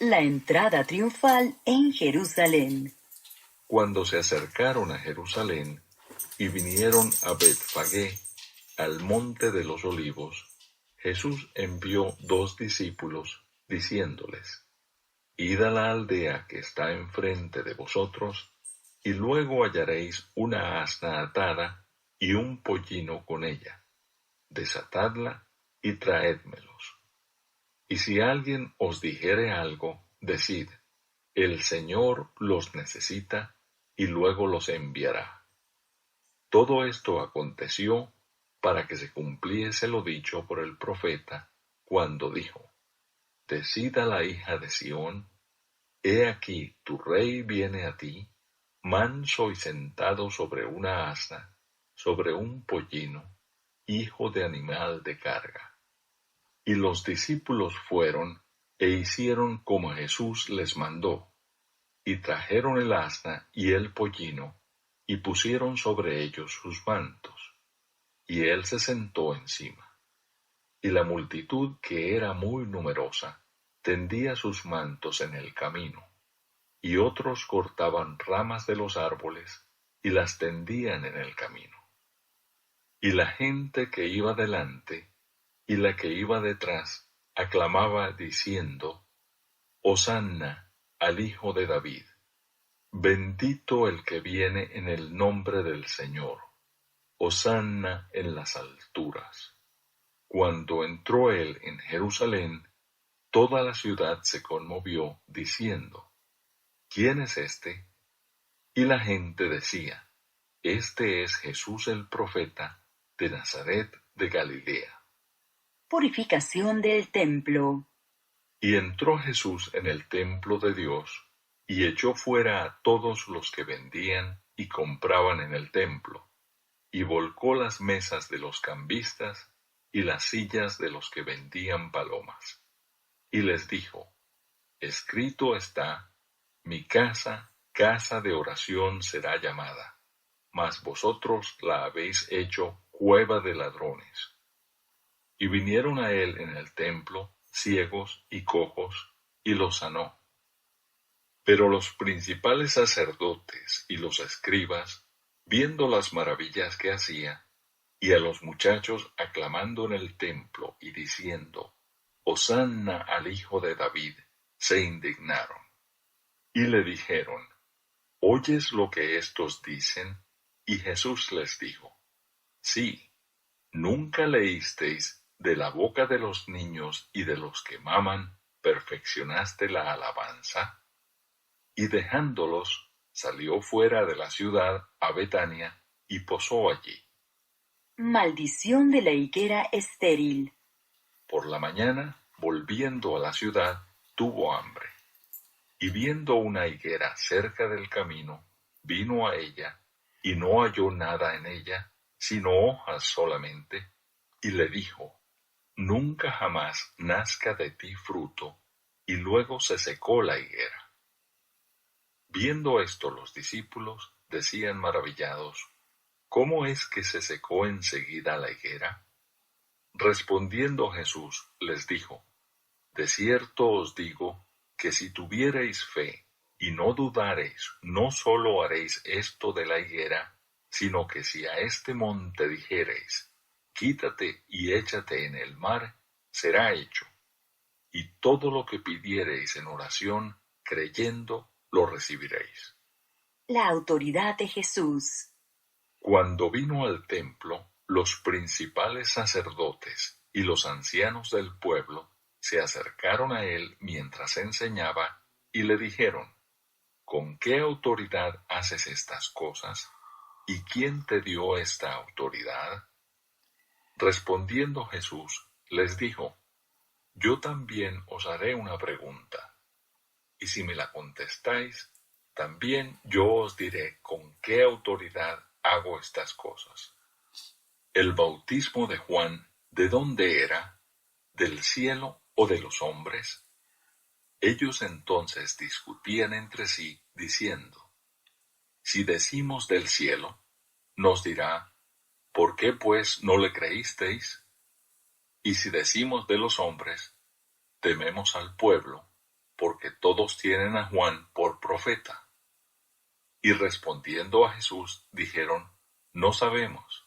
La entrada triunfal en Jerusalén. Cuando se acercaron a Jerusalén y vinieron a Betfagé, al monte de los Olivos, Jesús envió 2 discípulos, diciéndoles: Id a la aldea que está enfrente de vosotros, y luego hallaréis una asna atada y un pollino con ella. Desatadla y traédmelos. Y si alguien os dijere algo, decid: El Señor los necesita, y luego los enviará. Todo esto aconteció para que se cumpliese lo dicho por el profeta, cuando dijo: Decid a la hija de Sión: He aquí tu rey viene a ti, manso y sentado sobre una asna, sobre un pollino, hijo de animal de carga. Y los discípulos fueron e hicieron como Jesús les mandó, y trajeron el asna y el pollino, y pusieron sobre ellos sus mantos, y él se sentó encima. Y la multitud, que era muy numerosa, tendía sus mantos en el camino, y otros cortaban ramas de los árboles y las tendían en el camino. Y la gente que iba delante y la que iba detrás aclamaba diciendo: Hosanna al Hijo de David. Bendito el que viene en el nombre del Señor. Hosanna en las alturas. Cuando entró él en Jerusalén, toda la ciudad se conmovió, diciendo: ¿Quién es este? Y la gente decía: Este es Jesús el profeta, de Nazaret de Galilea. Purificación del templo. Y entró Jesús en el templo de Dios, y echó fuera a todos los que vendían y compraban en el templo, y volcó las mesas de los cambistas y las sillas de los que vendían palomas. Y les dijo: Escrito está: Mi casa, casa de oración será llamada, mas vosotros la habéis hecho cueva de ladrones. Y vinieron a él en el templo ciegos y cojos, y los sanó. Pero los principales sacerdotes y los escribas, viendo las maravillas que hacía, y a los muchachos aclamando en el templo y diciendo: Hosanna al Hijo de David, se indignaron. Y le dijeron: ¿Oyes lo que éstos dicen? Y Jesús les dijo: Sí. ¿Nunca leísteis: de la boca de los niños y de los que maman, perfeccionaste la alabanza? Y dejándolos, salió fuera de la ciudad a Betania, y posó allí. Maldición de la higuera estéril. Por la mañana, volviendo a la ciudad, tuvo hambre. Y viendo una higuera cerca del camino, vino a ella, y no halló nada en ella, sino hojas solamente, y le dijo: Nunca jamás nazca de ti fruto. Y luego se secó la higuera. Viendo esto los discípulos decían maravillados: ¿Cómo es que se secó enseguida la higuera? Respondiendo Jesús les dijo: De cierto os digo, que si tuviereis fe, y no dudareis, no sólo haréis esto de la higuera, sino que si a este monte dijereis: Quítate y échate en el mar, será hecho. Y todo lo que pidiereis en oración, creyendo, lo recibiréis. La autoridad de Jesús. Cuando vino al templo, los principales sacerdotes y los ancianos del pueblo se acercaron a él mientras enseñaba, y le dijeron: ¿Con qué autoridad haces estas cosas? ¿Y quién te dio esta autoridad? Respondiendo Jesús, les dijo: Yo también os haré una pregunta, y si me la contestáis, también yo os diré con qué autoridad hago estas cosas. ¿El bautismo de Juan de dónde era? ¿Del cielo o de los hombres? Ellos entonces discutían entre sí, diciendo: Si decimos del cielo, nos dirá: ¿Por qué pues no le creísteis? Y si decimos de los hombres, tememos al pueblo, porque todos tienen a Juan por profeta. Y respondiendo a Jesús, dijeron, no sabemos.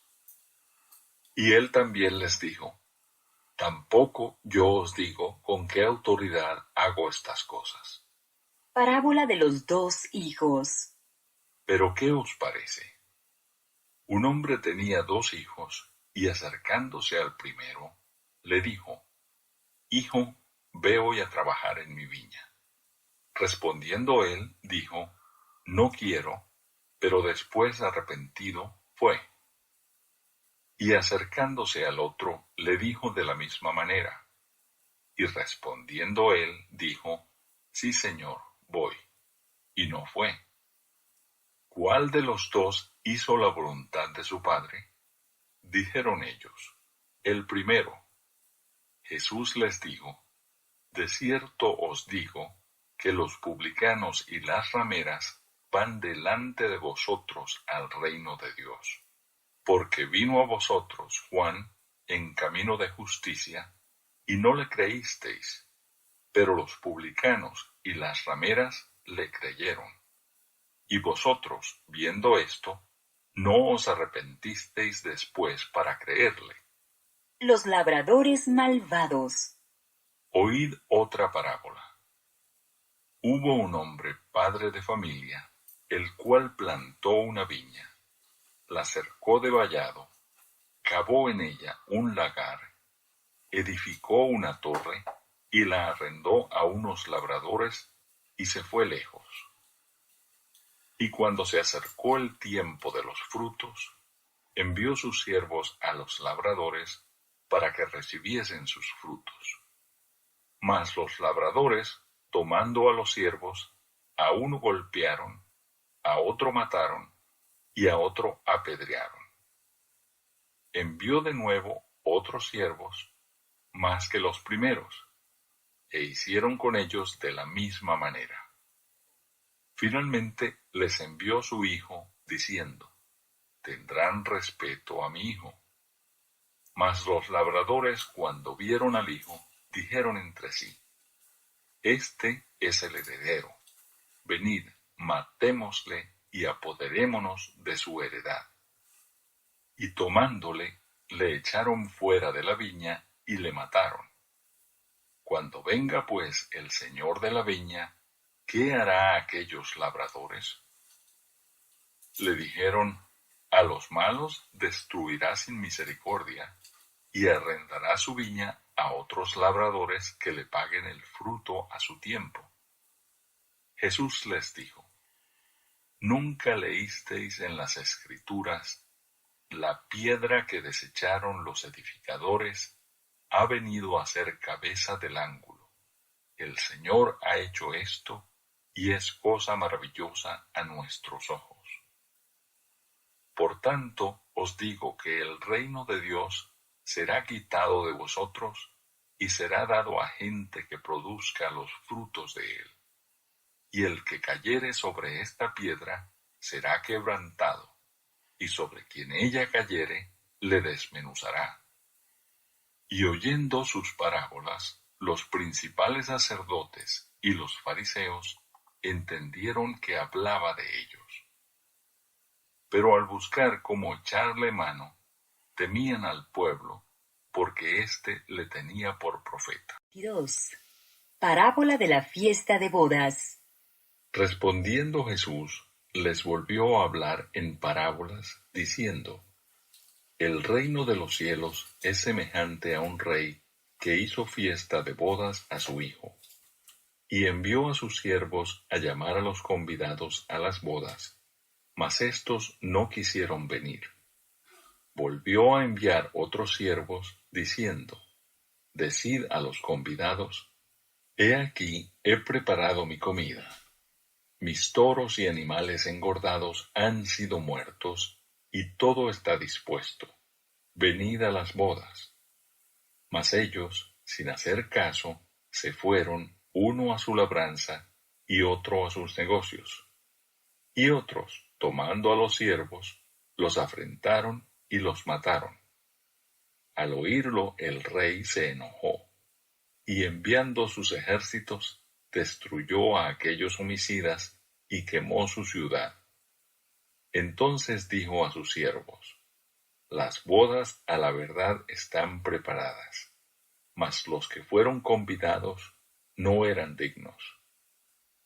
Y él también les dijo, tampoco yo os digo con qué autoridad hago estas cosas. Parábola de los dos hijos. Pero ¿qué os parece? Un hombre tenía 2 hijos, y acercándose al primero, le dijo, Hijo, ve hoy a trabajar en mi viña. Respondiendo él, dijo, No quiero, pero después arrepentido fue. Y acercándose al otro, le dijo de la misma manera. Y respondiendo él, dijo, Sí, Señor, voy. Y no fue. ¿Cuál de los 2 hizo la voluntad de su padre? Dijeron ellos, el primero. Jesús les dijo, de cierto os digo, que los publicanos y las rameras van delante de vosotros al reino de Dios. Porque vino a vosotros Juan en camino de justicia, y no le creísteis, pero los publicanos y las rameras le creyeron. Y vosotros, viendo esto, no os arrepentisteis después para creerle. Los labradores malvados. Oíd otra parábola. Hubo un hombre, padre de familia, el cual plantó una viña, la cercó de vallado, cavó en ella un lagar, edificó una torre y la arrendó a unos labradores y se fue lejos. Y cuando se acercó el tiempo de los frutos, envió sus siervos a los labradores para que recibiesen sus frutos. Mas los labradores, tomando a los siervos, a uno golpearon, a otro mataron, y a otro apedrearon. Envió de nuevo otros siervos, más que los primeros, e hicieron con ellos de la misma manera. Finalmente les envió su hijo, diciendo, tendrán respeto a mi hijo. Mas los labradores, cuando vieron al hijo, dijeron entre sí, este es el heredero, venid, matémosle y apoderémonos de su heredad. Y tomándole, le echaron fuera de la viña y le mataron. Cuando venga pues el señor de la viña, ¿qué hará a aquellos labradores? Le dijeron, a los malos destruirá sin misericordia, y arrendará su viña a otros labradores que le paguen el fruto a su tiempo. Jesús les dijo, ¿nunca leísteis en las Escrituras, la piedra que desecharon los edificadores ha venido a ser cabeza del ángulo? El Señor ha hecho esto, y es cosa maravillosa a nuestros ojos. Por tanto, os digo que el reino de Dios será quitado de vosotros y será dado a gente que produzca los frutos de él. Y el que cayere sobre esta piedra será quebrantado, y sobre quien ella cayere le desmenuzará. Y oyendo sus parábolas, los principales sacerdotes y los fariseos entendieron que hablaba de ellos. Pero al buscar cómo echarle mano, temían al pueblo, porque éste le tenía por profeta. 2. Parábola de la fiesta de bodas. Respondiendo Jesús, les volvió a hablar en parábolas, diciendo, El reino de los cielos es semejante a un rey que hizo fiesta de bodas a su hijo, y envió a sus siervos a llamar a los convidados a las bodas, mas éstos no quisieron venir. Volvió a enviar otros siervos, diciendo, Decid a los convidados, He aquí, he preparado mi comida. Mis toros y animales engordados han sido muertos, y todo está dispuesto. Venid a las bodas. Mas ellos, sin hacer caso, se fueron, uno a su labranza, y otro a sus negocios. Y otros, tomando a los siervos, los afrentaron y los mataron. Al oírlo el rey se enojó, y enviando sus ejércitos, destruyó a aquellos homicidas y quemó su ciudad. Entonces dijo a sus siervos: Las bodas a la verdad están preparadas, mas los que fueron convidados no eran dignos.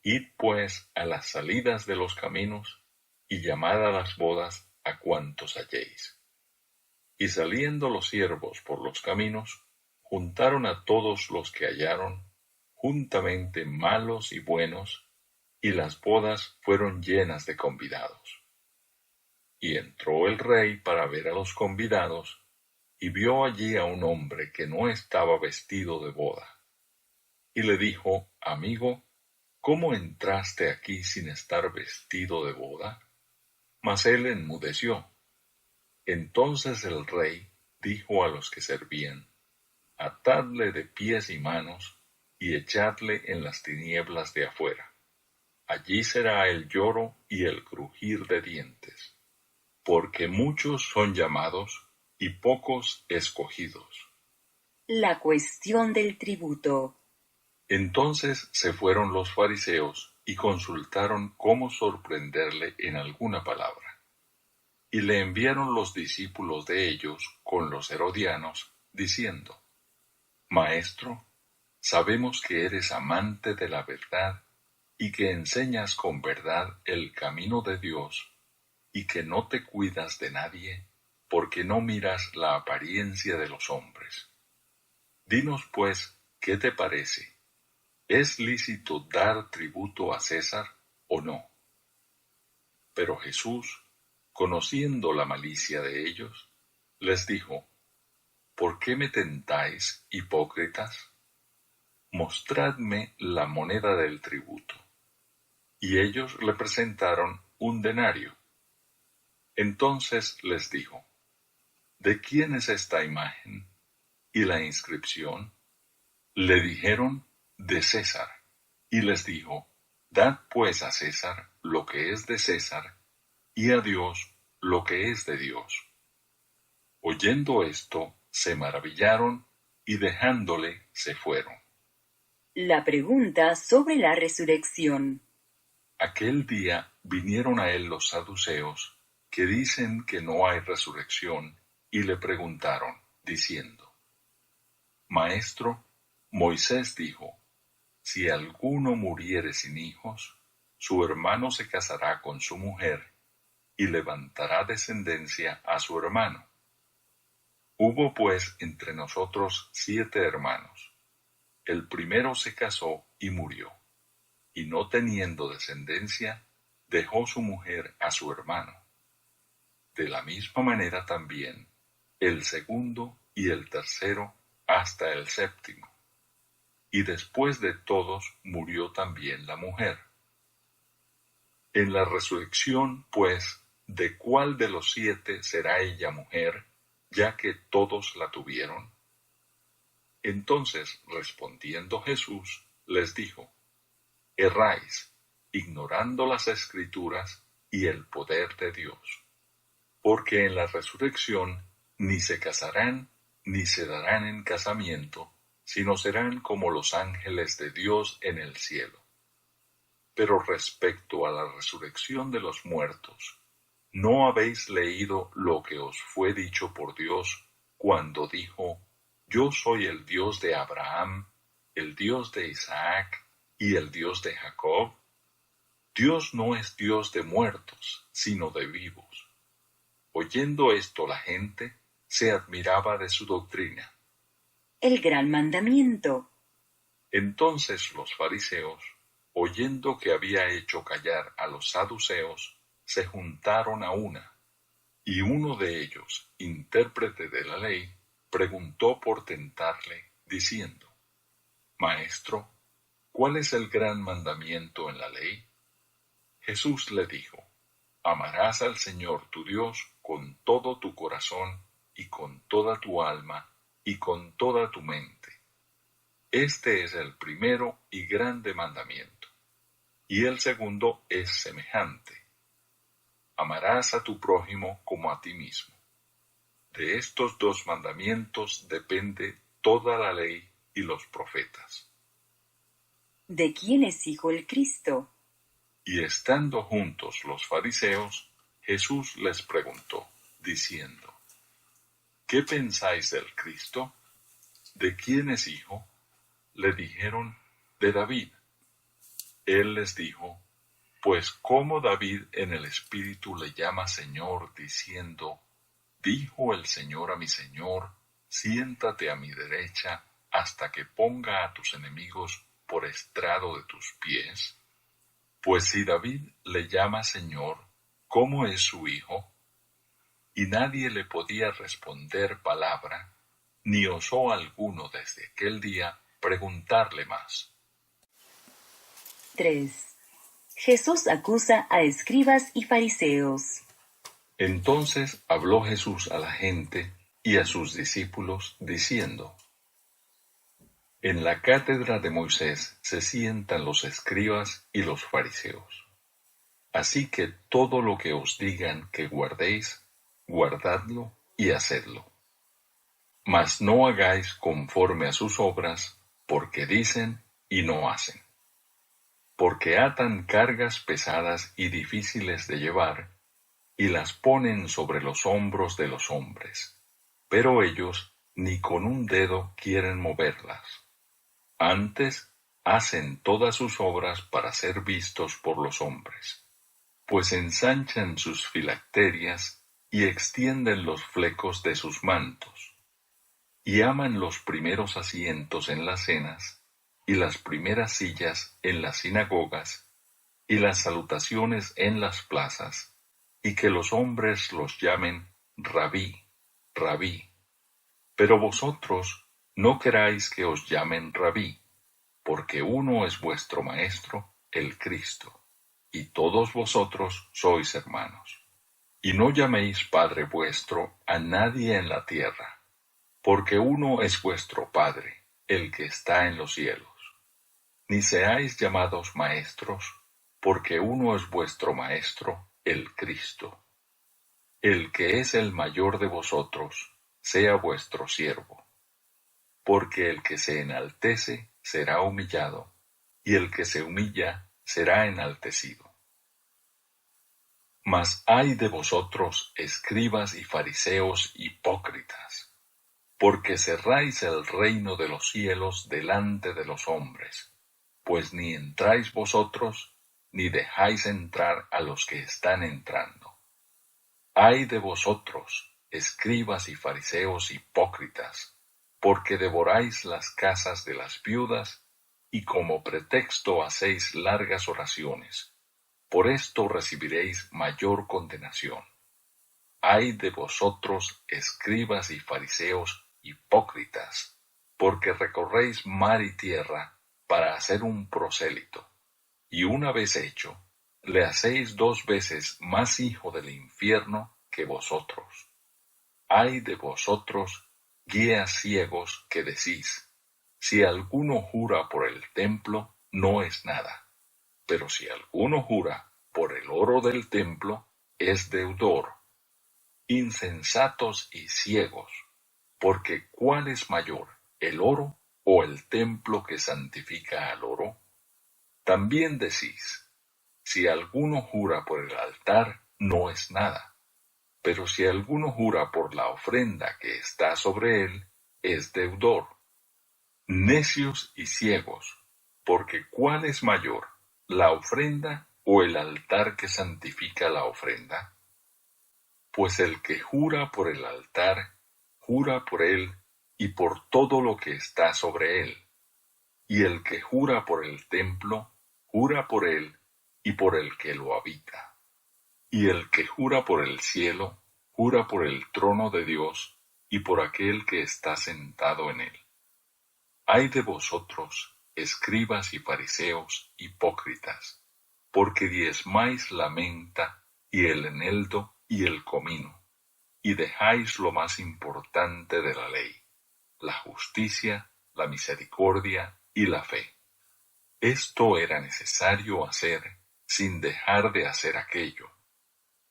Id pues a las salidas de los caminos, y llamad a las bodas a cuantos halléis. Y saliendo los siervos por los caminos, juntaron a todos los que hallaron, juntamente malos y buenos, y las bodas fueron llenas de convidados. Y entró el rey para ver a los convidados, y vio allí a un hombre que no estaba vestido de boda. Y le dijo: Amigo, ¿cómo entraste aquí sin estar vestido de boda? Mas él enmudeció. Entonces el rey dijo a los que servían: Atadle de pies y manos, y echadle en las tinieblas de afuera. Allí será el lloro y el crujir de dientes, porque muchos son llamados y pocos escogidos. La cuestión del tributo. Entonces se fueron los fariseos y consultaron cómo sorprenderle en alguna palabra. Y le enviaron los discípulos de ellos con los herodianos, diciendo: Maestro, sabemos que eres amante de la verdad y que enseñas con verdad el camino de Dios, y que no te cuidas de nadie, porque no miras la apariencia de los hombres. Dinos pues, ¿qué te parece? ¿Es lícito dar tributo a César o no? Pero Jesús, conociendo la malicia de ellos, les dijo: ¿Por qué me tentáis, hipócritas? Mostradme la moneda del tributo. Y ellos le presentaron un denario. Entonces les dijo: ¿De quién es esta imagen y la inscripción? Le dijeron: de César. Y les dijo: Dad pues a César lo que es de César, y a Dios lo que es de Dios. Oyendo esto, se maravillaron, y dejándole se fueron. La pregunta sobre la resurrección. Aquel día vinieron a él los saduceos, que dicen que no hay resurrección, y le preguntaron, diciendo: Maestro, Moisés dijo: Si alguno muriere sin hijos, su hermano se casará con su mujer, y levantará descendencia a su hermano. Hubo pues entre nosotros 7 hermanos. El primero se casó y murió, y no teniendo descendencia, dejó su mujer a su hermano. De la misma manera también, el segundo y el tercero hasta el séptimo. Y después de todos murió también la mujer. En la resurrección, pues, ¿de cuál de los 7 será ella mujer, ya que todos la tuvieron? Entonces, respondiendo Jesús, les dijo: Erráis, ignorando las Escrituras y el poder de Dios. Porque en la resurrección ni se casarán, ni se darán en casamiento, sino serán como los ángeles de Dios en el cielo. Pero respecto a la resurrección de los muertos, ¿no habéis leído lo que os fue dicho por Dios cuando dijo: Yo soy el Dios de Abraham, el Dios de Isaac y el Dios de Jacob? Dios no es Dios de muertos, sino de vivos. Oyendo esto la gente se admiraba de su doctrina. El gran mandamiento. Entonces los fariseos, oyendo que había hecho callar a los saduceos, se juntaron a una, y uno de ellos, intérprete de la ley, preguntó por tentarle, diciendo: Maestro, ¿cuál es el gran mandamiento en la ley? Jesús le dijo: Amarás al Señor tu Dios con todo tu corazón, y con toda tu alma, y con toda tu mente. Este es el primero y grande mandamiento. Y el segundo es semejante: Amarás a tu prójimo como a ti mismo. De estos 2 mandamientos depende toda la ley y los profetas. ¿de quién es hijo el Cristo? Y estando juntos los fariseos, Jesús les preguntó, diciendo, ¿qué pensáis del Cristo? ¿De quién es hijo? Le dijeron, de David. Él les dijo, pues cómo David en el Espíritu le llama Señor, diciendo, dijo el Señor a mi Señor, siéntate a mi derecha hasta que ponga a tus enemigos por estrado de tus pies. Pues si David le llama Señor, ¿cómo es su hijo? Y nadie le podía responder palabra, ni osó alguno desde aquel día preguntarle más. 3. Jesús acusa a escribas y fariseos. Entonces habló Jesús a la gente y a sus discípulos, diciendo, en la cátedra de Moisés se sientan los escribas y los fariseos. Así que todo lo que os digan que guardéis, guardadlo y hacedlo. Mas no hagáis conforme a sus obras, porque dicen y no hacen. Porque atan cargas pesadas y difíciles de llevar, y las ponen sobre los hombros de los hombres, pero ellos ni con un dedo quieren moverlas. Antes hacen todas sus obras para ser vistos por los hombres, pues ensanchan sus filacterias y extienden los flecos de sus mantos, y aman los primeros asientos en las cenas, y las primeras sillas en las sinagogas, y las salutaciones en las plazas, y que los hombres los llamen Rabí, Rabí. Pero vosotros no queráis que os llamen Rabí, porque uno es vuestro Maestro, el Cristo, y todos vosotros sois hermanos. Y no llaméis Padre vuestro a nadie en la tierra, porque uno es vuestro Padre, el que está en los cielos. Ni seáis llamados maestros, porque uno es vuestro Maestro, el Cristo. El que es el mayor de vosotros, sea vuestro siervo. Porque el que se enaltece será humillado, y el que se humilla será enaltecido. Mas ay de vosotros, escribas y fariseos hipócritas, porque cerráis el reino de los cielos delante de los hombres, pues ni entráis vosotros, ni dejáis entrar a los que están entrando. Ay de vosotros, escribas y fariseos hipócritas, porque devoráis las casas de las viudas, y como pretexto hacéis largas oraciones. Por esto recibiréis mayor condenación. Ay de vosotros, escribas y fariseos hipócritas, porque recorréis mar y tierra para hacer un prosélito, y una vez hecho, le hacéis 2 veces más hijo del infierno que vosotros. Ay de vosotros, guías ciegos, que decís, si alguno jura por el templo, no es nada, pero si alguno jura por el oro del templo, es deudor. Insensatos y ciegos, porque ¿cuál es mayor, el oro o el templo que santifica al oro? También decís, si alguno jura por el altar, no es nada, pero si alguno jura por la ofrenda que está sobre él, es deudor. Necios y ciegos, porque ¿cuál es mayor, la ofrenda o el altar que santifica la ofrenda? Pues el que jura por el altar, jura por él y por todo lo que está sobre él. Y el que jura por el templo, jura por él y por el que lo habita. Y el que jura por el cielo, jura por el trono de Dios y por aquel que está sentado en él. Ay de vosotros, escribas y fariseos hipócritas, porque diezmáis la menta y el eneldo y el comino, y dejáis lo más importante de la ley, la justicia, la misericordia y la fe. Esto era necesario hacer sin dejar de hacer aquello.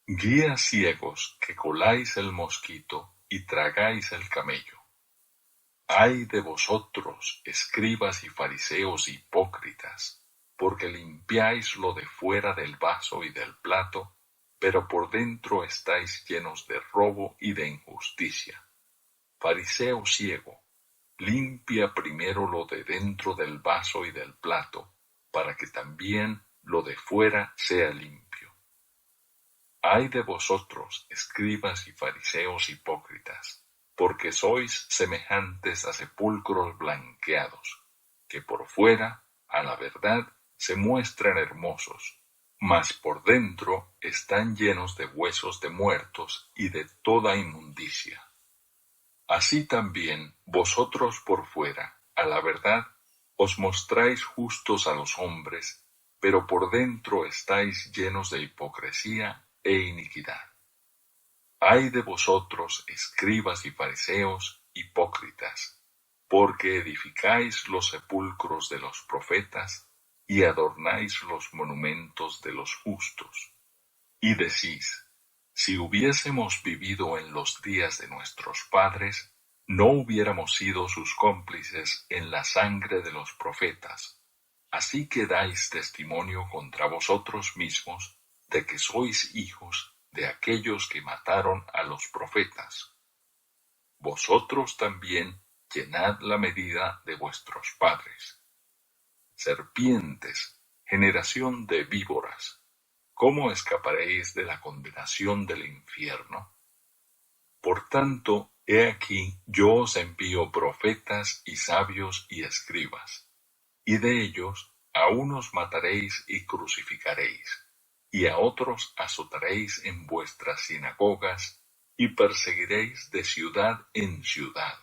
Guías ciegos que coláis el mosquito y tragáis el camello. Ay de vosotros, escribas y fariseos hipócritas, porque limpiáis lo de fuera del vaso y del plato, pero por dentro estáis llenos de robo y de injusticia. Fariseo ciego, limpia primero lo de dentro del vaso y del plato, para que también lo de fuera sea limpio. Ay de vosotros, escribas y fariseos hipócritas, porque sois semejantes a sepulcros blanqueados, que por fuera, a la verdad, se muestran hermosos, mas por dentro están llenos de huesos de muertos y de toda inmundicia. Así también vosotros por fuera, a la verdad, os mostráis justos a los hombres, pero por dentro estáis llenos de hipocresía e iniquidad. Ay de vosotros, escribas y fariseos, hipócritas, porque edificáis los sepulcros de los profetas y adornáis los monumentos de los justos. Y decís, si hubiésemos vivido en los días de nuestros padres, no hubiéramos sido sus cómplices en la sangre de los profetas. Así que dais testimonio contra vosotros mismos de que sois hijos de aquellos que mataron a los profetas. Vosotros también llenad la medida de vuestros padres. Serpientes, generación de víboras, ¿cómo escaparéis de la condenación del infierno? Por tanto, he aquí yo os envío profetas y sabios y escribas, y de ellos a unos mataréis y crucificaréis, y a otros azotaréis en vuestras sinagogas, y perseguiréis de ciudad en ciudad,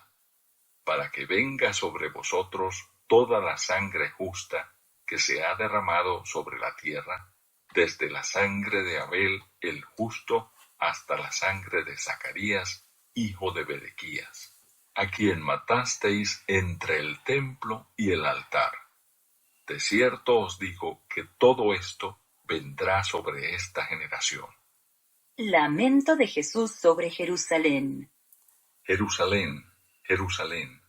para que venga sobre vosotros toda la sangre justa que se ha derramado sobre la tierra, desde la sangre de Abel el justo hasta la sangre de Zacarías, hijo de Berequías, a quien matasteis entre el templo y el altar. De cierto os digo que todo esto vendrá sobre esta generación. Lamento de Jesús sobre Jerusalén. Jerusalén, Jerusalén,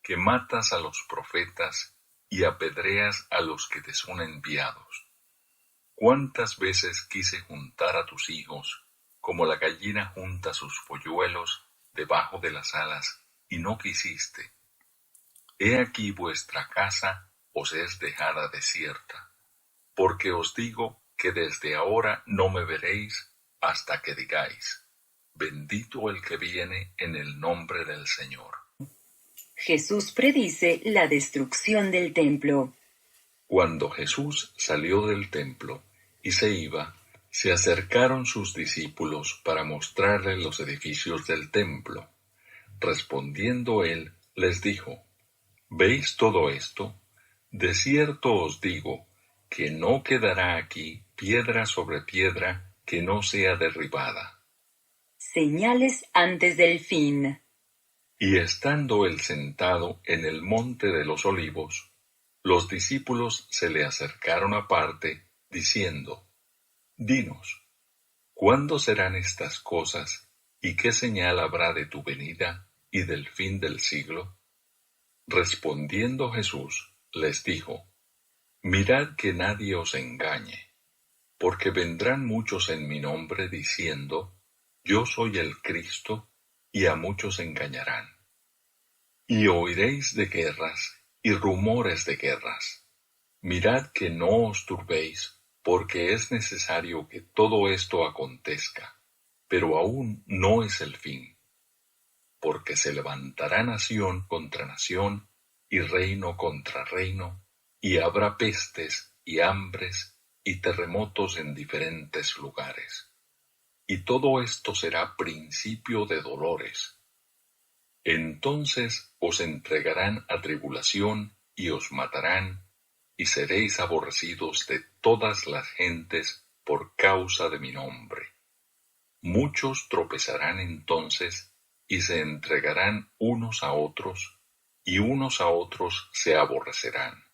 que matas a los profetas y apedreas a los que te son enviados. ¿Cuántas veces quise juntar a tus hijos, como la gallina junta sus polluelos debajo de las alas, y no quisiste? He aquí vuestra casa os es dejada desierta, porque os digo que desde ahora no me veréis hasta que digáis, bendito el que viene en el nombre del Señor. Jesús predice la destrucción del templo. Cuando Jesús salió del templo y se iba, se acercaron sus discípulos para mostrarle los edificios del templo. Respondiendo él, les dijo, ¿veis todo esto? De cierto os digo, que no quedará aquí piedra sobre piedra que no sea derribada. Señales antes del fin. Y estando él sentado en el monte de los olivos, los discípulos se le acercaron aparte, diciendo, Dinos, ¿cuándo serán estas cosas, y qué señal habrá de tu venida y del fin del siglo? Respondiendo Jesús, les dijo, Mirad que nadie os engañe, porque vendrán muchos en mi nombre diciendo, Yo soy el Cristo, y a muchos engañarán. Y oiréis de guerras y rumores de guerras. Mirad que no os turbéis, porque es necesario que todo esto acontezca, pero aún no es el fin. Porque se levantará nación contra nación, y reino contra reino, y habrá pestes y hambres y terremotos en diferentes lugares. Y todo esto será principio de dolores. Entonces os entregarán a tribulación y os matarán, y seréis aborrecidos de todas las gentes por causa de mi nombre. Muchos tropezarán entonces, y se entregarán unos a otros, y unos a otros se aborrecerán.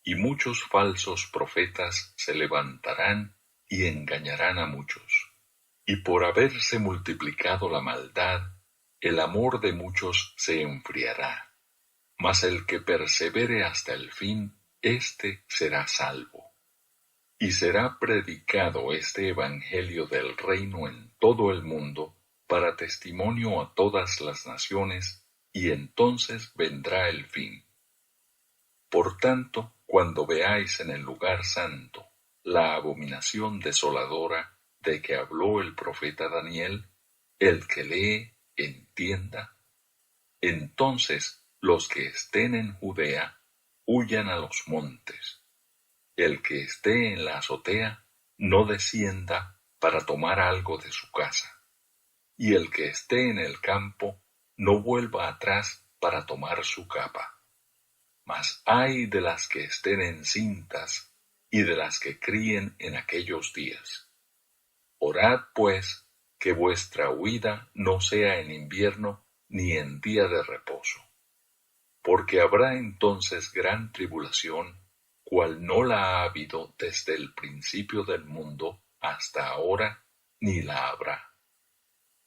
Y muchos falsos profetas se levantarán y engañarán a muchos. Y por haberse multiplicado la maldad, el amor de muchos se enfriará, mas el que persevere hasta el fin, éste será salvo. Y será predicado este evangelio del reino en todo el mundo, para testimonio a todas las naciones, y entonces vendrá el fin. Por tanto, cuando veáis en el lugar santo la abominación desoladora de que habló el profeta Daniel, el que lee, entienda. Entonces los que estén en Judea, huyan a los montes. El que esté en la azotea, no descienda para tomar algo de su casa. Y el que esté en el campo, no vuelva atrás para tomar su capa. Mas ay de las que estén encintas y de las que críen en aquellos días. Orad, pues, que vuestra huida no sea en invierno ni en día de reposo. Porque habrá entonces gran tribulación, cual no la ha habido desde el principio del mundo hasta ahora, ni la habrá.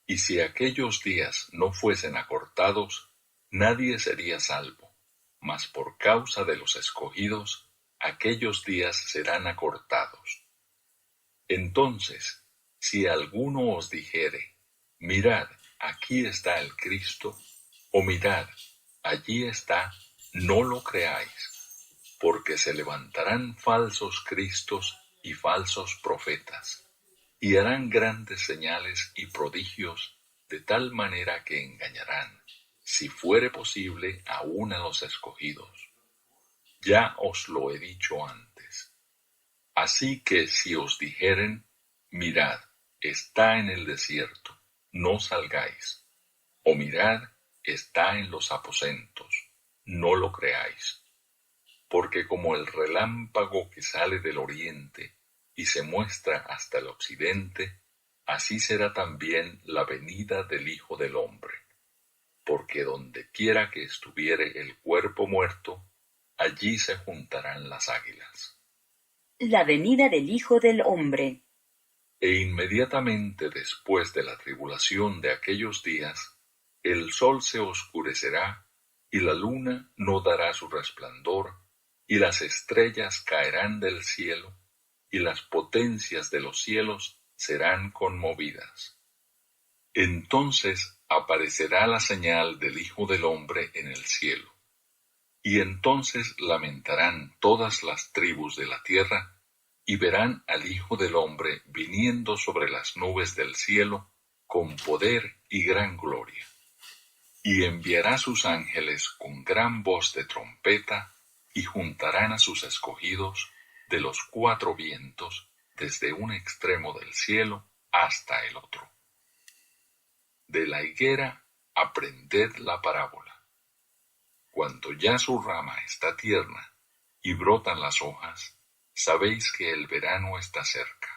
Y si aquellos días no fuesen acortados, nadie sería salvo, mas por causa de los escogidos, aquellos días serán acortados. Entonces, si alguno os dijere, mirad, aquí está el Cristo, o mirad, allí está, no lo creáis, porque se levantarán falsos cristos y falsos profetas, y harán grandes señales y prodigios, de tal manera que engañarán, si fuere posible, aun a los escogidos. Ya os lo he dicho antes. Así que si os dijeren, mirad, está en el desierto, no salgáis, o mirad, está en los aposentos, no lo creáis. Porque como el relámpago que sale del oriente y se muestra hasta el occidente, así será también la venida del Hijo del Hombre. Porque donde quiera que estuviere el cuerpo muerto, allí se juntarán las águilas. La venida del Hijo del Hombre. E inmediatamente después de la tribulación de aquellos días, el sol se oscurecerá, y la luna no dará su resplandor, y las estrellas caerán del cielo, y las potencias de los cielos serán conmovidas. Entonces aparecerá la señal del Hijo del Hombre en el cielo. Y entonces lamentarán todas las tribus de la tierra, y verán al Hijo del Hombre viniendo sobre las nubes del cielo, con poder y gran gloria. Y enviará sus ángeles con gran voz de trompeta, y juntarán a sus escogidos de los cuatro vientos, desde un extremo del cielo hasta el otro. De la higuera aprended la parábola. Cuando ya su rama está tierna y brotan las hojas, sabéis que el verano está cerca.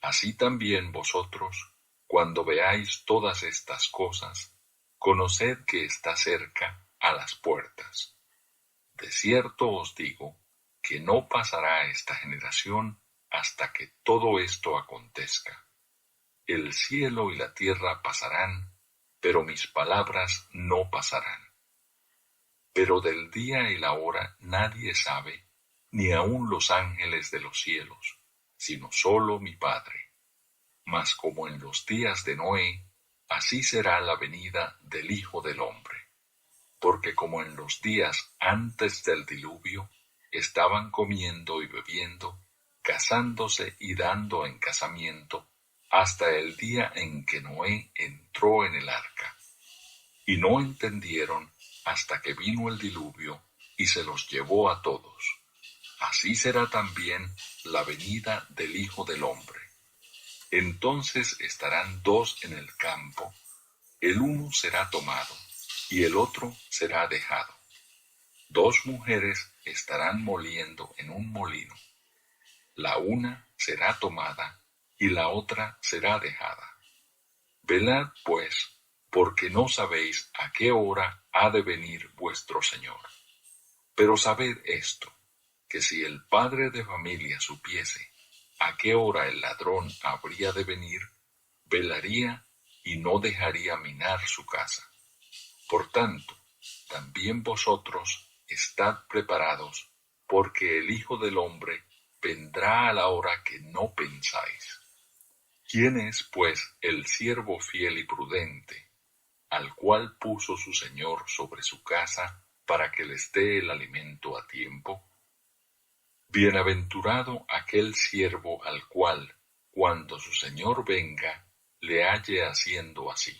Así también vosotros, cuando veáis todas estas cosas, conoced que está cerca a las puertas. De cierto os digo que no pasará esta generación hasta que todo esto acontezca. El cielo y la tierra pasarán, pero mis palabras no pasarán. Pero del día y la hora nadie sabe, ni aun los ángeles de los cielos, sino solo mi Padre. Mas como en los días de Noé, así será la venida del Hijo del Hombre. Porque como en los días antes del diluvio, estaban comiendo y bebiendo, casándose y dando en casamiento, hasta el día en que Noé entró en el arca. Y no entendieron hasta que vino el diluvio y se los llevó a todos. Así será también la venida del Hijo del Hombre. Entonces estarán dos en el campo, el uno será tomado y el otro será dejado. Dos mujeres estarán moliendo en un molino. La una será tomada y la otra será dejada. Velad, pues, porque no sabéis a qué hora ha de venir vuestro Señor. Pero sabed esto, que si el padre de familia supiese a qué hora el ladrón habría de venir, velaría y no dejaría minar su casa. Por tanto, también vosotros estad preparados, porque el Hijo del Hombre vendrá a la hora que no pensáis. ¿Quién es, pues, el siervo fiel y prudente, al cual puso su Señor sobre su casa para que les dé el alimento a tiempo? Bienaventurado aquel siervo al cual, cuando su Señor venga, le halle haciendo así.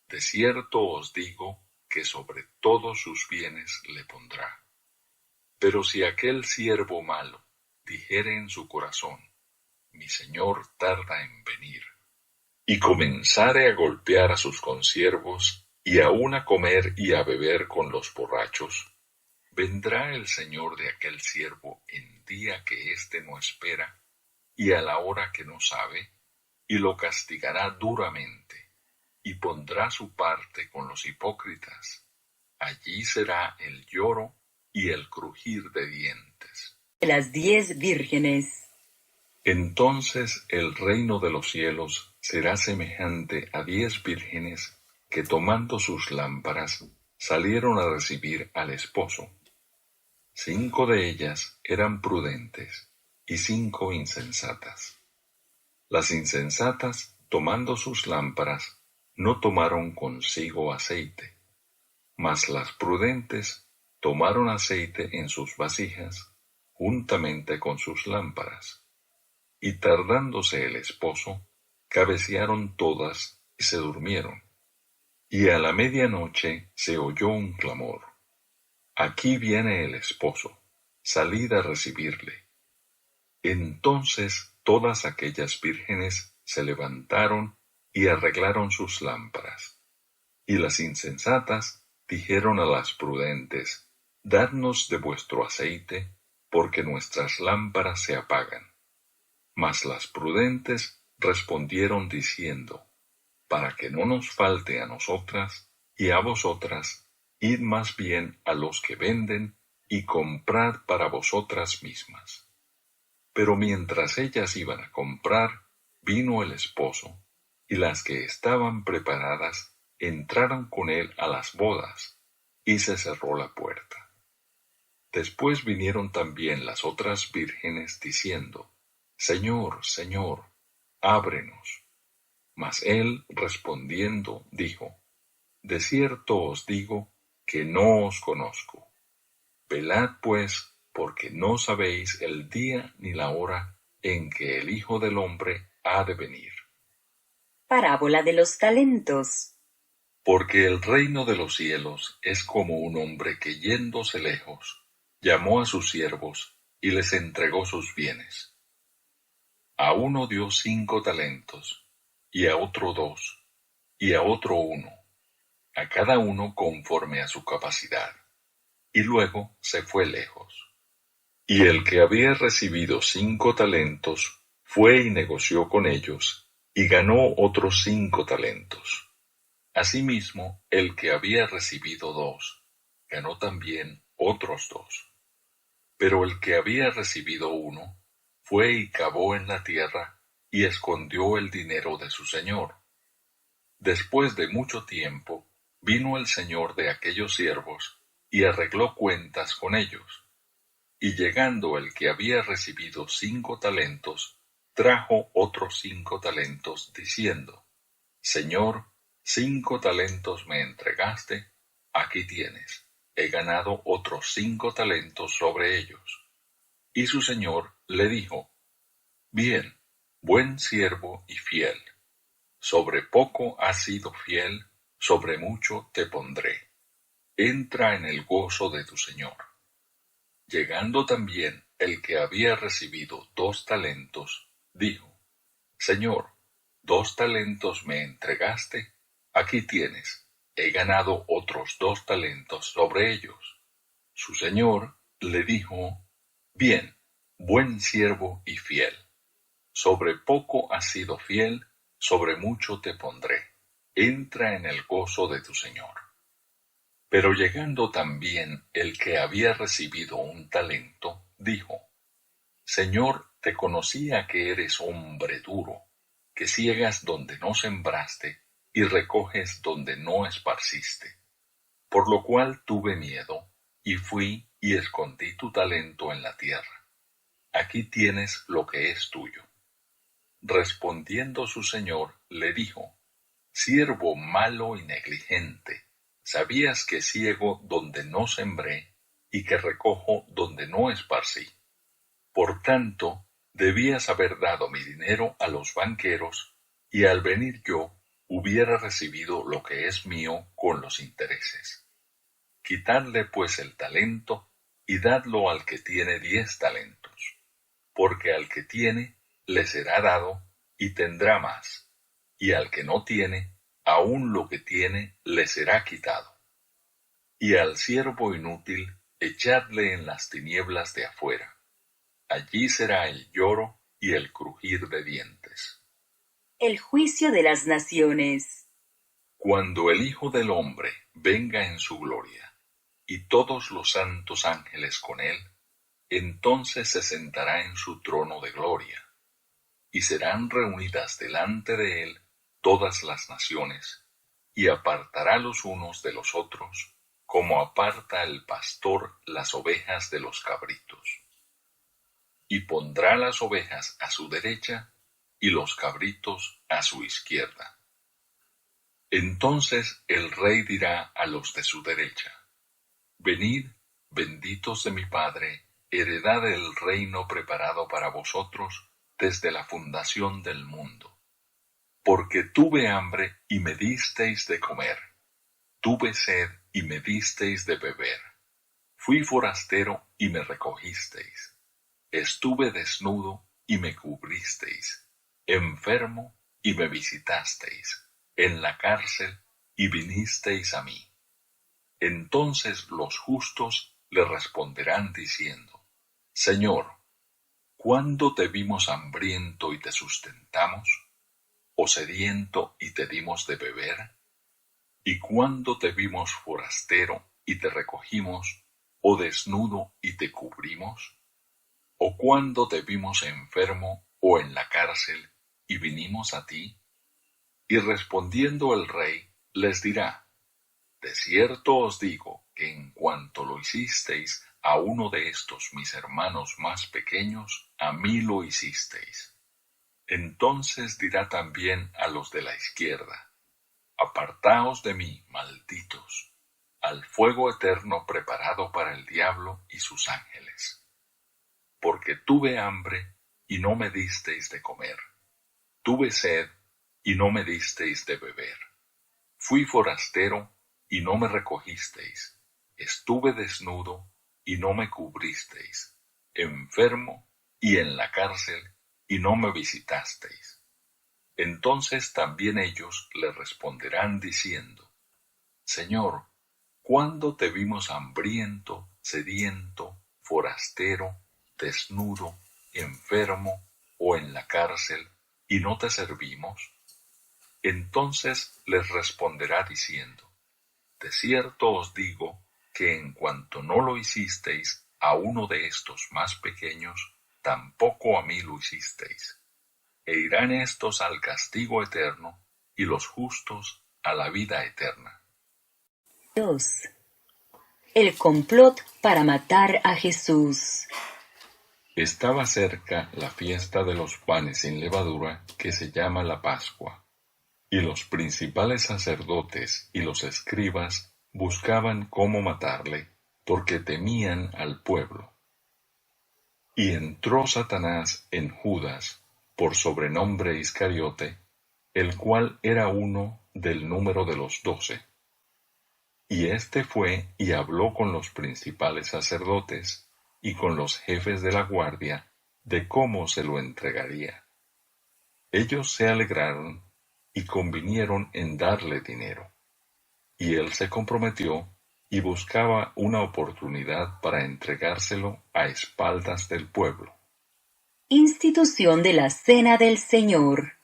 De cierto os digo que sobre todos sus bienes le pondrá. Pero si aquel siervo malo dijere en su corazón, mi Señor tarda en venir, y comenzare a golpear a sus consiervos, y aun a comer y a beber con los borrachos, vendrá el Señor de aquel siervo en día que éste no espera, y a la hora que no sabe, y lo castigará duramente, y pondrá su parte con los hipócritas. Allí será el lloro y el crujir de dientes. Las 10 vírgenes. Entonces el reino de los cielos será semejante a 10 vírgenes que tomando sus lámparas salieron a recibir al esposo. 5 de ellas eran prudentes y 5 insensatas. Las insensatas, tomando sus lámparas, no tomaron consigo aceite, mas las prudentes tomaron aceite en sus vasijas, juntamente con sus lámparas. Y tardándose el esposo, cabecearon todas y se durmieron. Y a la medianoche se oyó un clamor: Aquí viene el esposo, salid a recibirle. Entonces todas aquellas vírgenes se levantaron y arreglaron sus lámparas. Y las insensatas dijeron a las prudentes: Dadnos de vuestro aceite, porque nuestras lámparas se apagan. Mas las prudentes respondieron diciendo: Para que no nos falte a nosotras y a vosotras, id más bien a los que venden y comprad para vosotras mismas. Pero mientras ellas iban a comprar, vino el esposo, y las que estaban preparadas entraron con él a las bodas, y se cerró la puerta. Después vinieron también las otras vírgenes diciendo: Señor, Señor, ábrenos. Mas él respondiendo dijo: De cierto os digo que no os conozco. Velad pues, porque no sabéis el día ni la hora en que el Hijo del Hombre ha de venir. Parábola de los talentos. Porque el reino de los cielos es como un hombre que yéndose lejos, llamó a sus siervos y les entregó sus bienes. A uno dio 5 talentos, y a otro 2, y a otro 1, a cada uno conforme a su capacidad, y luego se fue lejos. Y el que había recibido 5 talentos fue y negoció con ellos, y ganó otros 5 talentos. Asimismo, el que había recibido 2, ganó también otros 2. Pero el que había recibido 1, fue y cavó en la tierra, y escondió el dinero de su señor. Después de mucho tiempo, vino el señor de aquellos siervos, y arregló cuentas con ellos. Y llegando el que había recibido 5 talentos, trajo otros 5 talentos, diciendo: Señor, 5 talentos me entregaste, aquí tienes, he ganado otros 5 talentos sobre ellos. Y su señor le dijo: Bien, buen siervo y fiel. Sobre poco has sido fiel, sobre mucho te pondré. Entra en el gozo de tu señor. Llegando también el que había recibido 2 talentos, dijo: Señor, 2 talentos me entregaste, aquí tienes, he ganado otros 2 talentos sobre ellos. Su señor le dijo: Bien, buen siervo y fiel. Sobre poco has sido fiel, sobre mucho te pondré. Entra en el gozo de tu señor. Pero llegando también el que había recibido 1 talento, dijo: Señor, te conocía que eres hombre duro, que ciegas donde no sembraste y recoges donde no esparciste. Por lo cual tuve miedo, y fui y escondí tu talento en la tierra. Aquí tienes lo que es tuyo. Respondiendo su señor, le dijo: Siervo malo y negligente, ¿sabías que ciego donde no sembré y que recojo donde no esparcí? Por tanto, debías haber dado mi dinero a los banqueros, y al venir yo hubiera recibido lo que es mío con los intereses. Quitadle pues el talento, y dadlo al que tiene 10 talentos, porque al que tiene le será dado, y tendrá más, y al que no tiene, aun lo que tiene le será quitado. Y al siervo inútil echadle en las tinieblas de afuera. Allí será el lloro y el crujir de dientes. El juicio de las naciones. Cuando el Hijo del Hombre venga en su gloria, y todos los santos ángeles con él, entonces se sentará en su trono de gloria, y serán reunidas delante de él todas las naciones, y apartará los unos de los otros, como aparta el pastor las ovejas de los cabritos. Y pondrá las ovejas a su derecha, y los cabritos a su izquierda. Entonces el rey dirá a los de su derecha: Venid, benditos de mi Padre, heredad del reino preparado para vosotros desde la fundación del mundo. Porque tuve hambre y me disteis de comer, tuve sed y me disteis de beber, fui forastero y me recogisteis, estuve desnudo y me cubristeis, enfermo y me visitasteis, en la cárcel y vinisteis a mí. Entonces los justos le responderán diciendo: Señor, ¿cuándo te vimos hambriento y te sustentamos? ¿O sediento y te dimos de beber? ¿Y cuándo te vimos forastero y te recogimos? ¿O desnudo y te cubrimos? ¿O cuándo te vimos enfermo o en la cárcel y vinimos a ti? Y respondiendo el rey, les dirá: De cierto os digo que en cuanto lo hicisteis a uno de estos mis hermanos más pequeños, a mí lo hicisteis. Entonces dirá también a los de la izquierda: Apartaos de mí, malditos, al fuego eterno preparado para el diablo y sus ángeles. Porque tuve hambre y no me disteis de comer, tuve sed y no me disteis de beber, fui forastero y no me recogisteis, estuve desnudo y no me cubristeis, enfermo y en la cárcel y no me visitasteis. Entonces también ellos le responderán diciendo: Señor, ¿cuándo te vimos hambriento, sediento, forastero, desnudo, enfermo o en la cárcel, y no te servimos? Entonces les responderá diciendo: De cierto os digo que en cuanto no lo hicisteis a uno de estos más pequeños, tampoco a mí lo hicisteis. E irán estos al castigo eterno, y los justos a la vida eterna. 2. El complot para matar a Jesús. Estaba cerca la fiesta de los panes sin levadura, que se llama la Pascua, y los principales sacerdotes y los escribas buscaban cómo matarle, porque temían al pueblo. Y entró Satanás en Judas, por sobrenombre Iscariote, el cual era uno del número de los 12. Y éste fue y habló con los principales sacerdotes y con los jefes de la guardia de cómo se lo entregaría. Ellos se alegraron y convinieron en darle dinero. Y él se comprometió y buscaba una oportunidad para entregárselo a espaldas del pueblo. Institución de la Cena del Señor.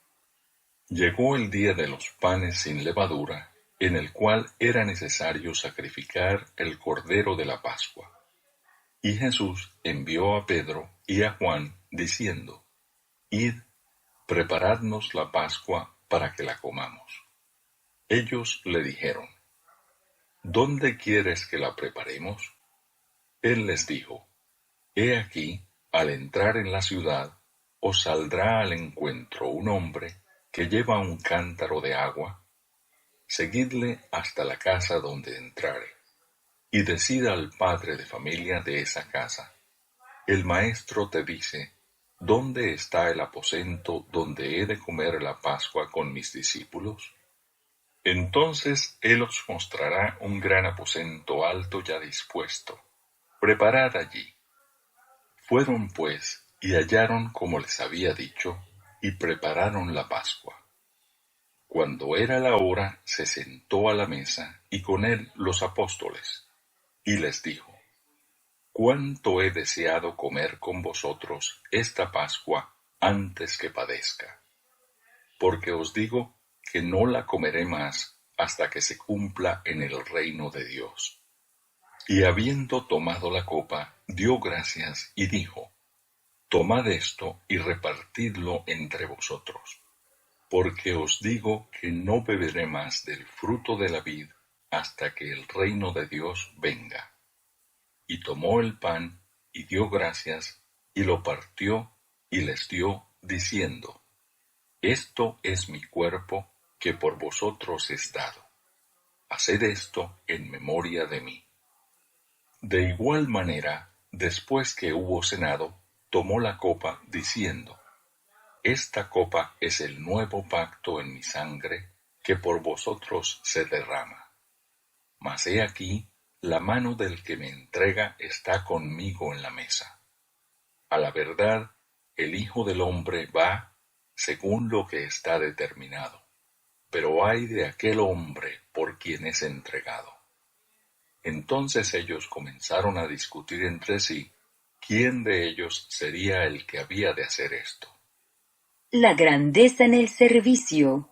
Llegó el día de los panes sin levadura, en el cual era necesario sacrificar el cordero de la Pascua. Y Jesús envió a Pedro y a Juan, diciendo: Id preparadnos la Pascua para que la comamos. Ellos le dijeron, ¿dónde quieres que la preparemos? Él les dijo, he aquí, al entrar en la ciudad, os saldrá al encuentro un hombre que lleva un cántaro de agua. Seguidle hasta la casa donde entrare, y decid al padre de familia de esa casa, el maestro te dice, ¿dónde está el aposento donde he de comer la Pascua con mis discípulos? Entonces él os mostrará un gran aposento alto ya dispuesto. Preparad allí. Fueron pues, y hallaron como les había dicho, y prepararon la Pascua. Cuando era la hora, se sentó a la mesa, y con él los apóstoles, y les dijo, cuánto he deseado comer con vosotros esta Pascua antes que padezca. Porque os digo que no la comeré más hasta que se cumpla en el reino de Dios. Y habiendo tomado la copa, dio gracias y dijo, tomad esto y repartidlo entre vosotros, porque os digo que no beberé más del fruto de la vid hasta que el reino de Dios venga. Y tomó el pan, y dio gracias, y lo partió, y les dio, diciendo, esto es mi cuerpo, que por vosotros es dado. Haced esto en memoria de mí. De igual manera, después que hubo cenado, tomó la copa, diciendo, esta copa es el nuevo pacto en mi sangre, que por vosotros se derrama. Mas he aquí, la mano del que me entrega está conmigo en la mesa. A la verdad, el Hijo del Hombre va según lo que está determinado, pero ay de aquel hombre por quien es entregado. Entonces ellos comenzaron a discutir entre sí quién de ellos sería el que había de hacer esto. La grandeza en el servicio.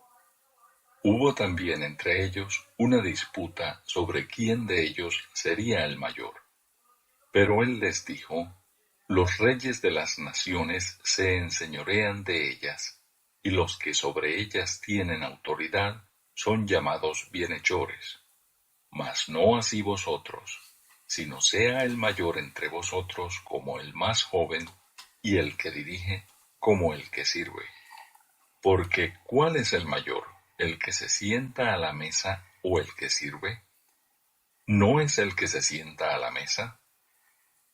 Hubo también entre ellos una disputa sobre quién de ellos sería el mayor. Pero él les dijo, los reyes de las naciones se enseñorean de ellas, y los que sobre ellas tienen autoridad son llamados bienhechores. Mas no así vosotros, sino sea el mayor entre vosotros como el más joven, y el que dirige como el que sirve. Porque ¿cuál es el mayor? ¿El que se sienta a la mesa o el que sirve? ¿No es el que se sienta a la mesa?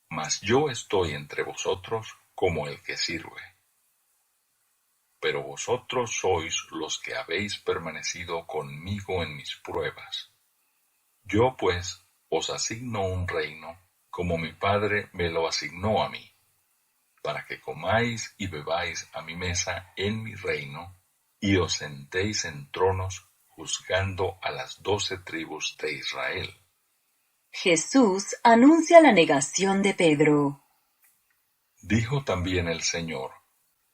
Mas yo estoy entre vosotros como el que sirve. Pero vosotros sois los que habéis permanecido conmigo en mis pruebas. Yo pues os asigno un reino, como mi Padre me lo asignó a mí, para que comáis y bebáis a mi mesa en mi reino, y os sentéis en tronos juzgando a las 12 tribus de Israel. Jesús anuncia la negación de Pedro. Dijo también el Señor,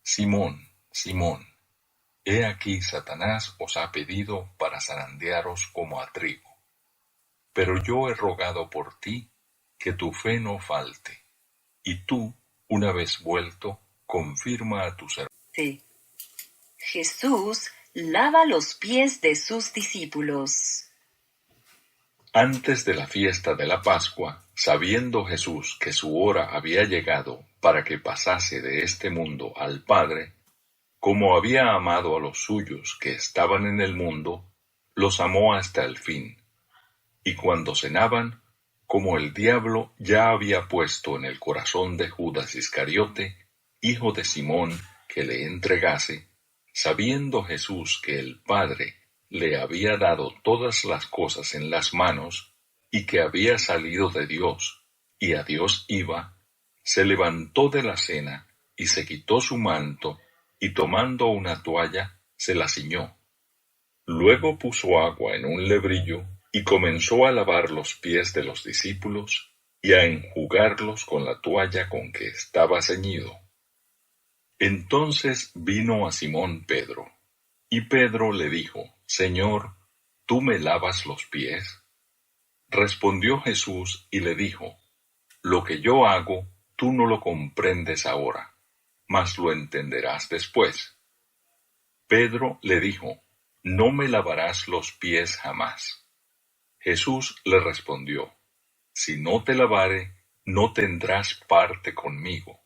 Simón, Simón, he aquí Satanás os ha pedido para zarandearos como a trigo. Pero yo he rogado por ti que tu fe no falte, y tú, una vez vuelto, confirma a tus hermanos. Sí. Jesús lava los pies de sus discípulos. Antes de la fiesta de la Pascua, sabiendo Jesús que su hora había llegado para que pasase de este mundo al Padre, como había amado a los suyos que estaban en el mundo, los amó hasta el fin. Y cuando cenaban, como el diablo ya había puesto en el corazón de Judas Iscariote, hijo de Simón, que le entregase, sabiendo Jesús que el Padre le había dado todas las cosas en las manos, y que había salido de Dios, y a Dios iba, se levantó de la cena, y se quitó su manto, y tomando una toalla, se la ciñó. Luego puso agua en un lebrillo, y comenzó a lavar los pies de los discípulos, y a enjugarlos con la toalla con que estaba ceñido. Entonces vino a Simón Pedro, y Pedro le dijo, Señor, ¿tú me lavas los pies? Respondió Jesús y le dijo, lo que yo hago, tú no lo comprendes ahora, mas lo entenderás después. Pedro le dijo, no me lavarás los pies jamás. Jesús le respondió, si no te lavare, no tendrás parte conmigo.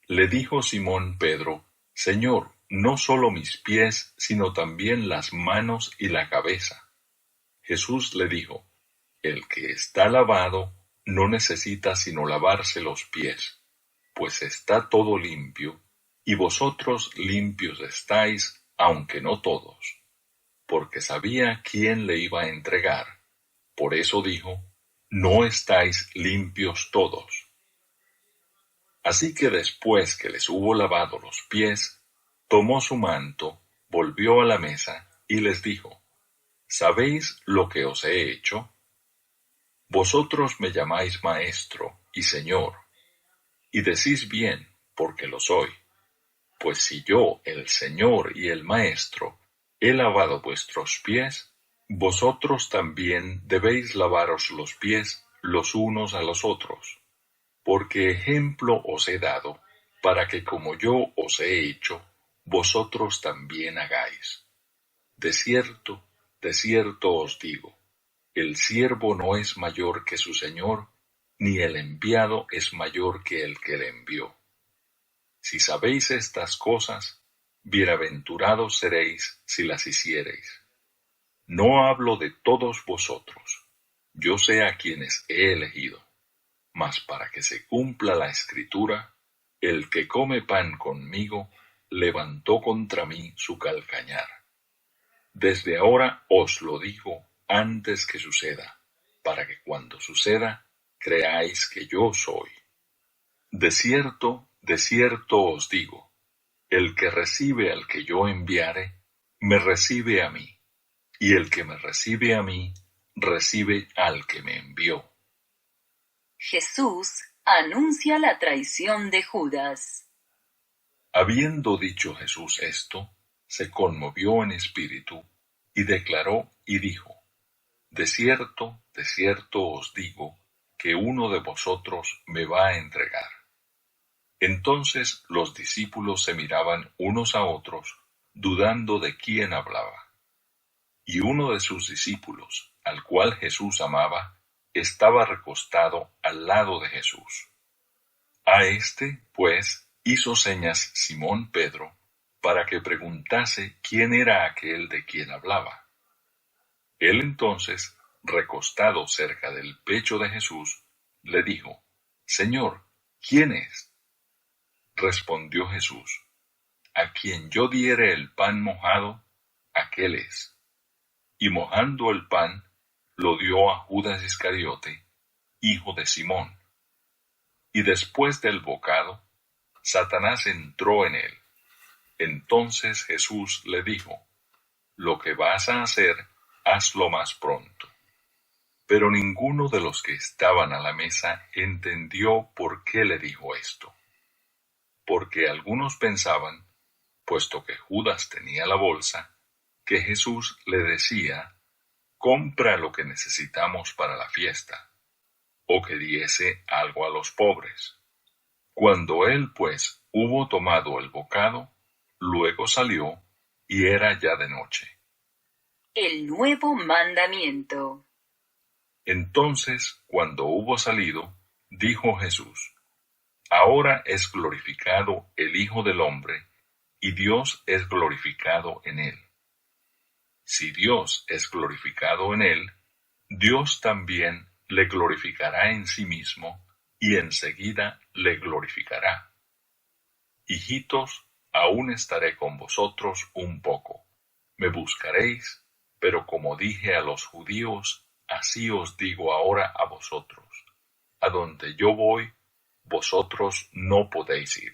Le dijo Simón Pedro, Señor, no solo mis pies, sino también las manos y la cabeza. Jesús le dijo, el que está lavado no necesita sino lavarse los pies, pues está todo limpio, y vosotros limpios estáis, aunque no todos. Porque sabía quién le iba a entregar. Por eso dijo, no estáis limpios todos. Así que después que les hubo lavado los pies, tomó su manto, volvió a la mesa y les dijo, ¿sabéis lo que os he hecho? Vosotros me llamáis maestro y señor, y decís bien, porque lo soy. Pues si yo, el Señor y el Maestro, he lavado vuestros pies, vosotros también debéis lavaros los pies los unos a los otros, porque ejemplo os he dado, para que como yo os he hecho, vosotros también hagáis. De cierto os digo, el siervo no es mayor que su Señor, ni el enviado es mayor que el que le envió. Si sabéis estas cosas, bienaventurados seréis si las hiciereis. No hablo de todos vosotros, yo sé a quienes he elegido, mas para que se cumpla la Escritura, el que come pan conmigo levantó contra mí su calcañar. Desde ahora os lo digo antes que suceda, para que cuando suceda, creáis que yo soy. De cierto os digo, el que recibe al que yo enviare, me recibe a mí, y el que me recibe a mí, recibe al que me envió. Jesús anuncia la traición de Judas. Habiendo dicho Jesús esto, se conmovió en espíritu, y declaró y dijo, de cierto os digo, que uno de vosotros me va a entregar. Entonces los discípulos se miraban unos a otros, dudando de quién hablaba. Y uno de sus discípulos, al cual Jesús amaba, estaba recostado al lado de Jesús. A éste, pues, hizo señas Simón Pedro, para que preguntase quién era aquel de quien hablaba. Él entonces, recostado cerca del pecho de Jesús, le dijo, Señor, ¿quién es? Respondió Jesús, a quien yo diere el pan mojado, aquel es. Y mojando el pan, lo dio a Judas Iscariote, hijo de Simón. Y después del bocado, Satanás entró en él. Entonces Jesús le dijo, lo que vas a hacer, hazlo más pronto. Pero ninguno de los que estaban a la mesa entendió por qué le dijo esto. Porque algunos pensaban, puesto que Judas tenía la bolsa, que Jesús le decía, compra lo que necesitamos para la fiesta, o que diese algo a los pobres. Cuando él, pues, hubo tomado el bocado, luego salió, y era ya de noche. El nuevo mandamiento. Entonces, cuando hubo salido, dijo Jesús, ahora es glorificado el Hijo del Hombre, y Dios es glorificado en él. Si Dios es glorificado en él, Dios también le glorificará en sí mismo, y enseguida le glorificará. Hijitos, aún estaré con vosotros un poco. Me buscaréis, pero como dije a los judíos, así os digo ahora a vosotros. A donde yo voy, vosotros no podéis ir.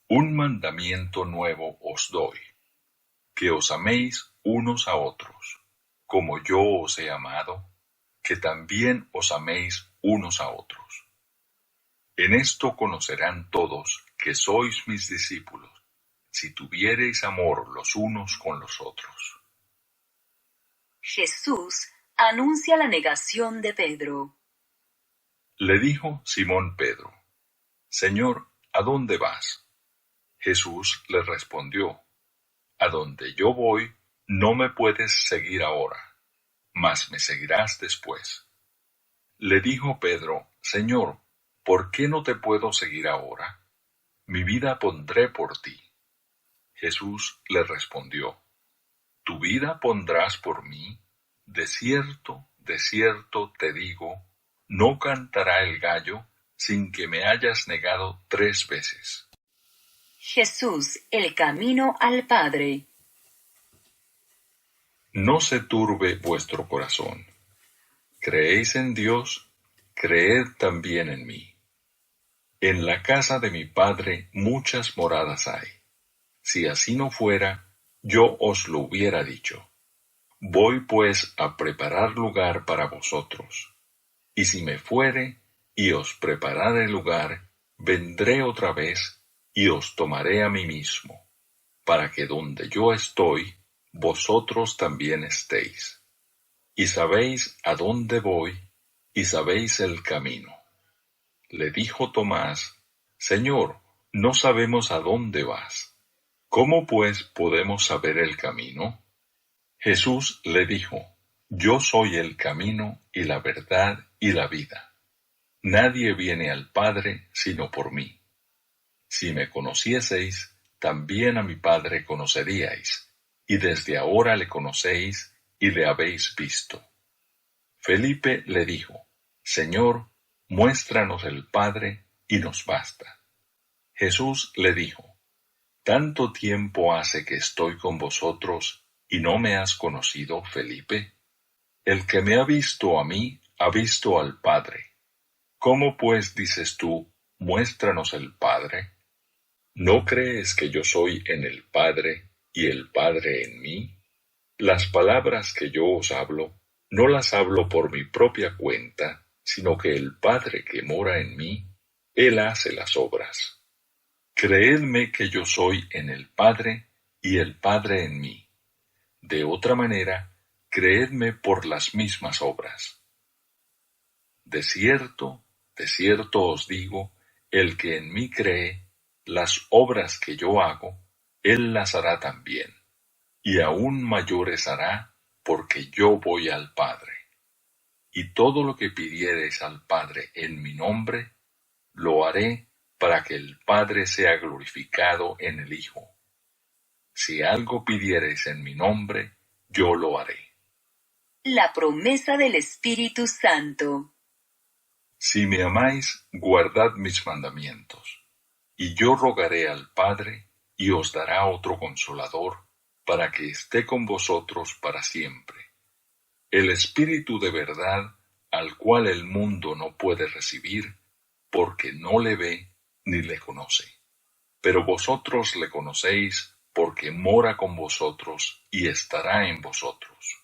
Un mandamiento nuevo os doy, que os améis unos a otros, como yo os he amado, que también os améis unos a otros. En esto conocerán todos que sois mis discípulos, si tuviereis amor los unos con los otros. Jesús anuncia la negación de Pedro. Le dijo Simón Pedro, Señor, ¿a dónde vas? Jesús le respondió, a donde yo voy, no me puedes seguir ahora, mas me seguirás después. Le dijo Pedro, Señor, ¿por qué no te puedo seguir ahora? Mi vida pondré por ti. Jesús le respondió, ¿tu vida pondrás por mí? De cierto te digo, no cantará el gallo sin que me hayas negado 3 veces. Jesús, el camino al Padre. No se turbe vuestro corazón. ¿Creéis en Dios? Creed también en mí. En la casa de mi Padre muchas moradas hay. Si así no fuera, yo os lo hubiera dicho. Voy pues a preparar lugar para vosotros. Y si me fuere y os preparare lugar, vendré otra vez y os tomaré a mí mismo, para que donde yo estoy, vosotros también estéis. Y sabéis a dónde voy, y sabéis el camino. Le dijo Tomás, Señor, no sabemos a dónde vas. ¿Cómo pues podemos saber el camino? Jesús le dijo, Yo soy el camino y la verdad y la vida. Nadie viene al Padre sino por mí. Si me conocieseis, también a mi Padre conoceríais, y desde ahora le conocéis y le habéis visto. Felipe le dijo, Señor, muéstranos el Padre y nos basta. Jesús le dijo, ¿tanto tiempo hace que estoy con vosotros y no me has conocido, Felipe? El que me ha visto a mí, ha visto al Padre. ¿Cómo pues dices tú, muéstranos el Padre? ¿No crees que yo soy en el Padre y el Padre en mí? Las palabras que yo os hablo, no las hablo por mi propia cuenta, sino que el Padre que mora en mí, Él hace las obras. Creedme que yo soy en el Padre y el Padre en mí. De otra manera, creedme por las mismas obras. De cierto os digo, el que en mí cree, las obras que yo hago, él las hará también, y aún mayores hará, porque yo voy al Padre. Y todo lo que pidiereis al Padre en mi nombre, lo haré para que el Padre sea glorificado en el Hijo. Si algo pidiereis en mi nombre, yo lo haré. La promesa del Espíritu Santo. Si me amáis, guardad mis mandamientos. Y yo rogaré al Padre, y os dará otro Consolador, para que esté con vosotros para siempre. El Espíritu de verdad, al cual el mundo no puede recibir, porque no le ve ni le conoce. Pero vosotros le conocéis, porque mora con vosotros y estará en vosotros.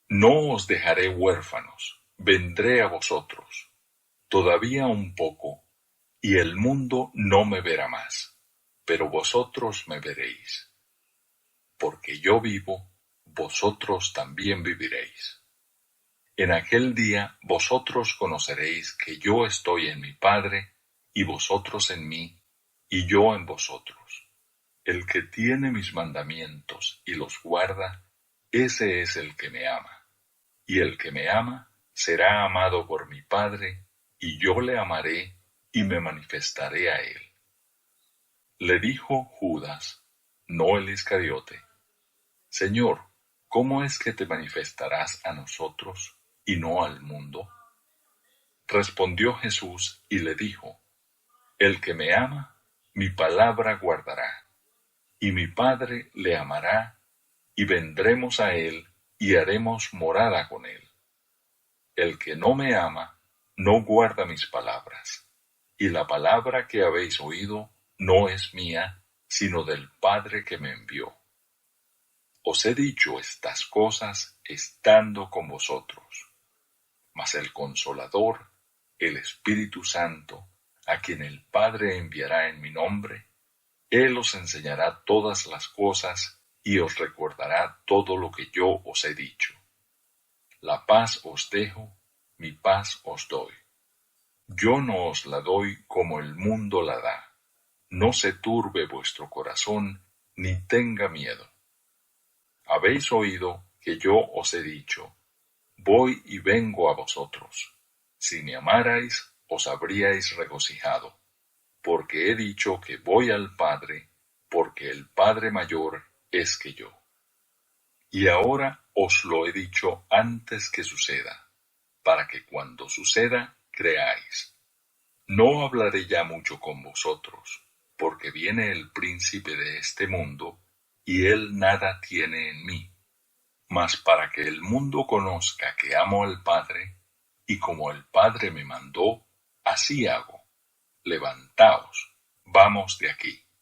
No os dejaré huérfanos, vendré a vosotros. Todavía un poco, y el mundo no me verá más, pero vosotros me veréis. Porque yo vivo, vosotros también viviréis. En aquel día vosotros conoceréis que yo estoy en mi Padre, y vosotros en mí, y yo en vosotros. El que tiene mis mandamientos y los guarda, ese es el que me ama. Y el que me ama será amado por mi Padre, y yo le amaré y me manifestaré a él. Le dijo Judas, no el Iscariote, Señor, ¿cómo es que te manifestarás a nosotros y no al mundo? Respondió Jesús y le dijo, el que me ama, mi palabra guardará, y mi Padre le amará, y vendremos a él y haremos morada con él. El que no me ama, no guarda mis palabras, y la palabra que habéis oído no es mía, sino del Padre que me envió. Os he dicho estas cosas estando con vosotros. Mas el Consolador, el Espíritu Santo, a quien el Padre enviará en mi nombre, Él os enseñará todas las cosas y os recordará todo lo que yo os he dicho. La paz os dejo, mi paz os doy. Yo no os la doy como el mundo la da. No se turbe vuestro corazón, ni tenga miedo. habéis oído que yo os he dicho, voy y vengo a vosotros. Si me amarais, os habríais regocijado, porque he dicho que voy al Padre, porque el Padre mayor es que yo. Y ahora os lo he dicho antes que suceda, para que cuando suceda creáis. No hablaré ya mucho con vosotros, porque viene el príncipe de este mundo, y él nada tiene en mí. Mas para que el mundo conozca que amo al Padre, y como el Padre me mandó, así hago. Levantaos, vamos de aquí.